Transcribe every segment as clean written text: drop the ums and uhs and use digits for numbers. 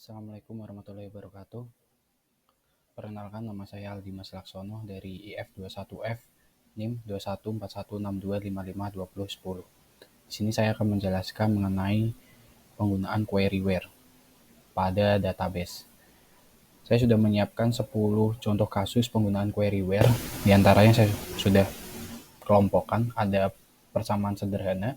Assalamualaikum warahmatullahi wabarakatuh. Perkenalkan, nama saya Aldi Mas Laksono dari IF21F NIM 214162552010. Di sini saya akan menjelaskan mengenai penggunaan queryware pada database. Saya sudah menyiapkan 10 contoh kasus penggunaan queryware. Di antaranya saya sudah kelompokkan, ada persamaan sederhana,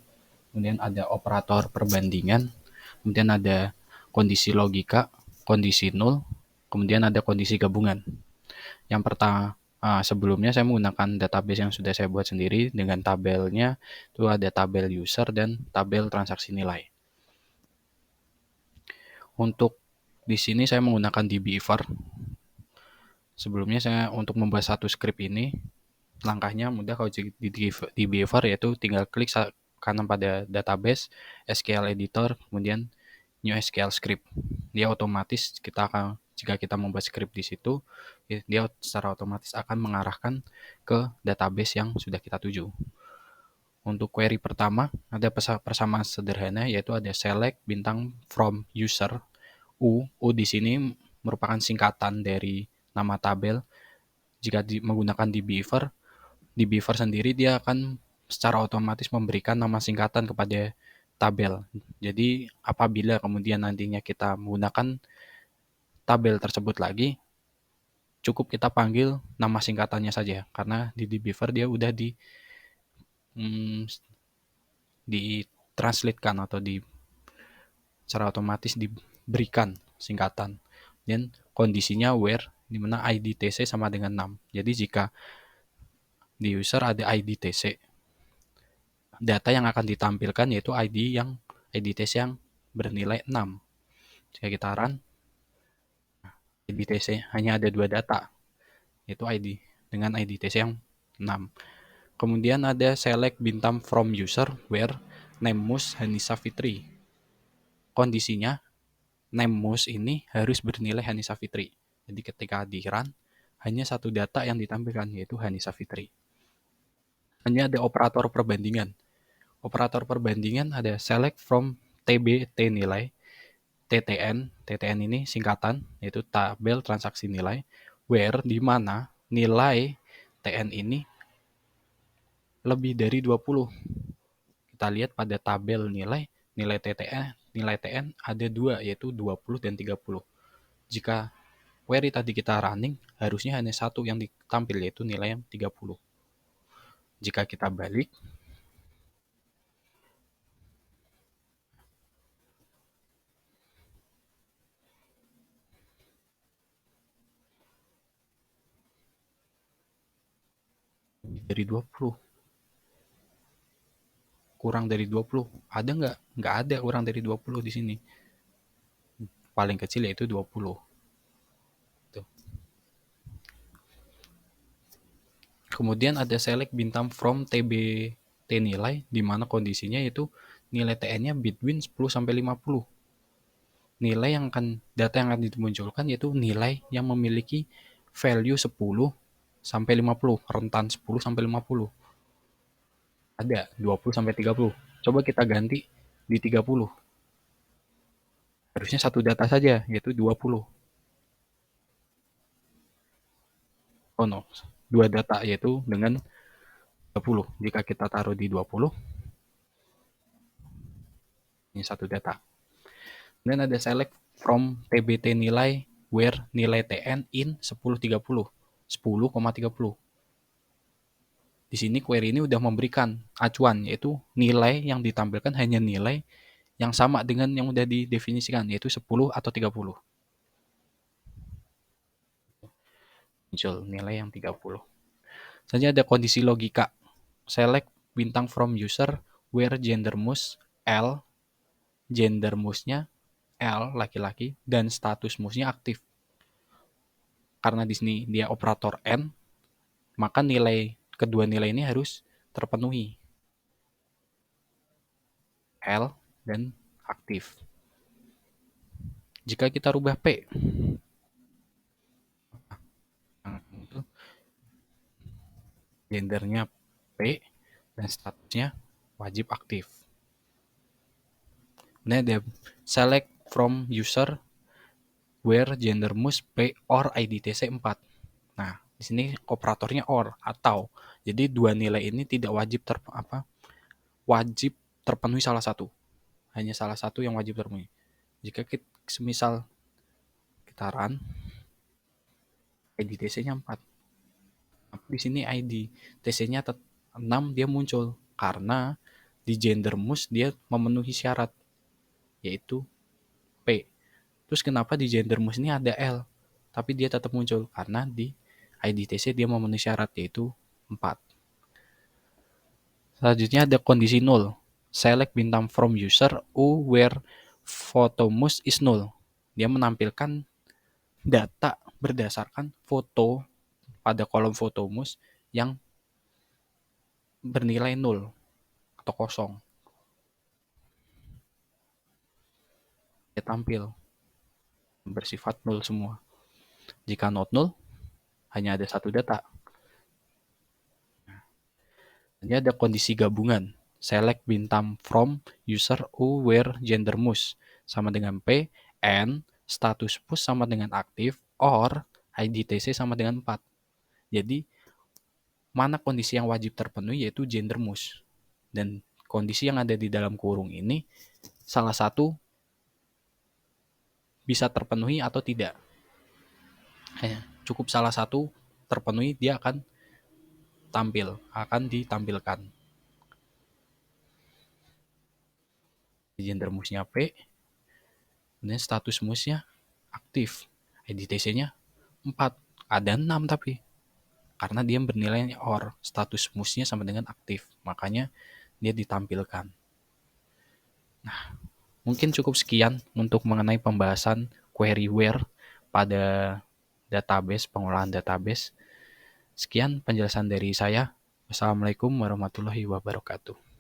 kemudian ada operator perbandingan, kemudian ada kondisi logika, kondisi nul, kemudian ada kondisi gabungan. Yang pertama, sebelumnya saya menggunakan database yang sudah saya buat sendiri dengan tabelnya, itu ada tabel user dan tabel transaksi nilai. Untuk di sini saya menggunakan dbeaver. Sebelumnya saya untuk membuat satu script ini, langkahnya mudah kalau di dbeaver, yaitu tinggal klik kanan pada database, SQL editor, kemudian new SQL script. Dia otomatis jika kita membuat script di situ, dia secara otomatis akan mengarahkan ke database yang sudah kita tuju. Untuk query pertama, ada persamaan sederhana, yaitu ada select bintang from user. U di sini merupakan singkatan dari nama tabel. Jika menggunakan dbeaver sendiri dia akan secara otomatis memberikan nama singkatan kepada tabel. Jadi apabila kemudian nantinya kita menggunakan tabel tersebut lagi, cukup kita panggil nama singkatannya saja, karena di dbeaver dia udah ditranslatekan atau secara otomatis diberikan singkatan. Dan kondisinya where, di mana ID TC sama dengan 6. Jadi jika di user ada ID TC, data yang akan ditampilkan yaitu ID TC yang bernilai 6. Jika kita run, ID TC hanya ada 2 data, yaitu ID dengan ID TC yang 6. Kemudian ada select bintang from user where namemus Hanisa Fitri. Kondisinya namemus ini harus bernilai Hanisa Fitri. Jadi ketika di run, hanya satu data yang ditampilkan, yaitu Hanisa Fitri. Hanya ada operator perbandingan. Operator perbandingan ada select from TBT nilai, TTN ini singkatan, yaitu tabel transaksi nilai, where di mana nilai TN ini lebih dari 20. Kita lihat pada tabel nilai TN ada 2, yaitu 20 dan 30. Jika query tadi kita running, harusnya hanya satu yang ditampil, yaitu nilai yang 30. Jika kita balik, dari 20. Kurang dari 20. Ada nggak? Nggak ada kurang dari 20 di sini. Paling kecil yaitu 20. Tuh. Kemudian ada select bintang from TBT nilai, di mana kondisinya yaitu nilai TN-nya between 10 sampai 50. Data yang akan dimunculkan yaitu nilai yang memiliki value 10 sampai 50, rentan 10 sampai 50. Ada 20 sampai 30. Coba kita ganti di 30. Harusnya satu data saja, yaitu 20. Oh no, 2 data, yaitu dengan 30. Jika kita taruh di 20, ini satu data. Dan ada select from TBT nilai where nilai TN in 10,30. Di sini query ini udah memberikan acuan, yaitu nilai yang ditampilkan hanya nilai yang sama dengan yang udah didefinisikan, yaitu 10 atau 30. Muncul nilai yang 30. Selanjutnya ada kondisi logika. Select bintang from user where gender mus L, gender musnya L laki-laki, dan status musnya aktif. Karena di sini dia operator N, maka kedua nilai ini harus terpenuhi. L dan aktif. Jika kita rubah P, gendernya P dan statusnya wajib aktif. Ini ada select from user where gender must P or IDTC 4. Nah, di sini operatornya or atau. Jadi dua nilai ini tidak wajib terpenuhi salah satu. Hanya salah satu yang wajib terpenuhi. Jika semisal kita run, IDTC-nya 4. Di sini IDTC-nya 6 dia muncul karena di gender must dia memenuhi syarat yaitu P. Terus kenapa di gender must ini ada L tapi dia tetap muncul karena di IDTC dia memenuhi syarat yaitu 4. Selanjutnya ada kondisi null. Select bintang from user where photo must is null. Dia menampilkan data berdasarkan foto pada kolom foto must yang bernilai 0 atau kosong. Dia tampil bersifat 0 semua. Jika not 0, hanya ada satu data. Ini ada kondisi gabungan. Select bintang from user where gender must sama dengan P, and status push sama dengan aktif, or IDTC sama dengan 4. Jadi, mana kondisi yang wajib terpenuhi yaitu gender must. Dan kondisi yang ada di dalam kurung ini, salah satu bisa terpenuhi atau tidak. Cukup salah satu terpenuhi, dia akan ditampilkan. Gender must-nya P, dan status must-nya aktif. IDTC-nya 4. Ada 6 tapi. Karena dia bernilai or. Status must-nya sama dengan aktif. Makanya dia ditampilkan. Nah, mungkin cukup sekian untuk mengenai pembahasan query where pada database, pengolahan database. Sekian penjelasan dari saya. Wassalamualaikum warahmatullahi wabarakatuh.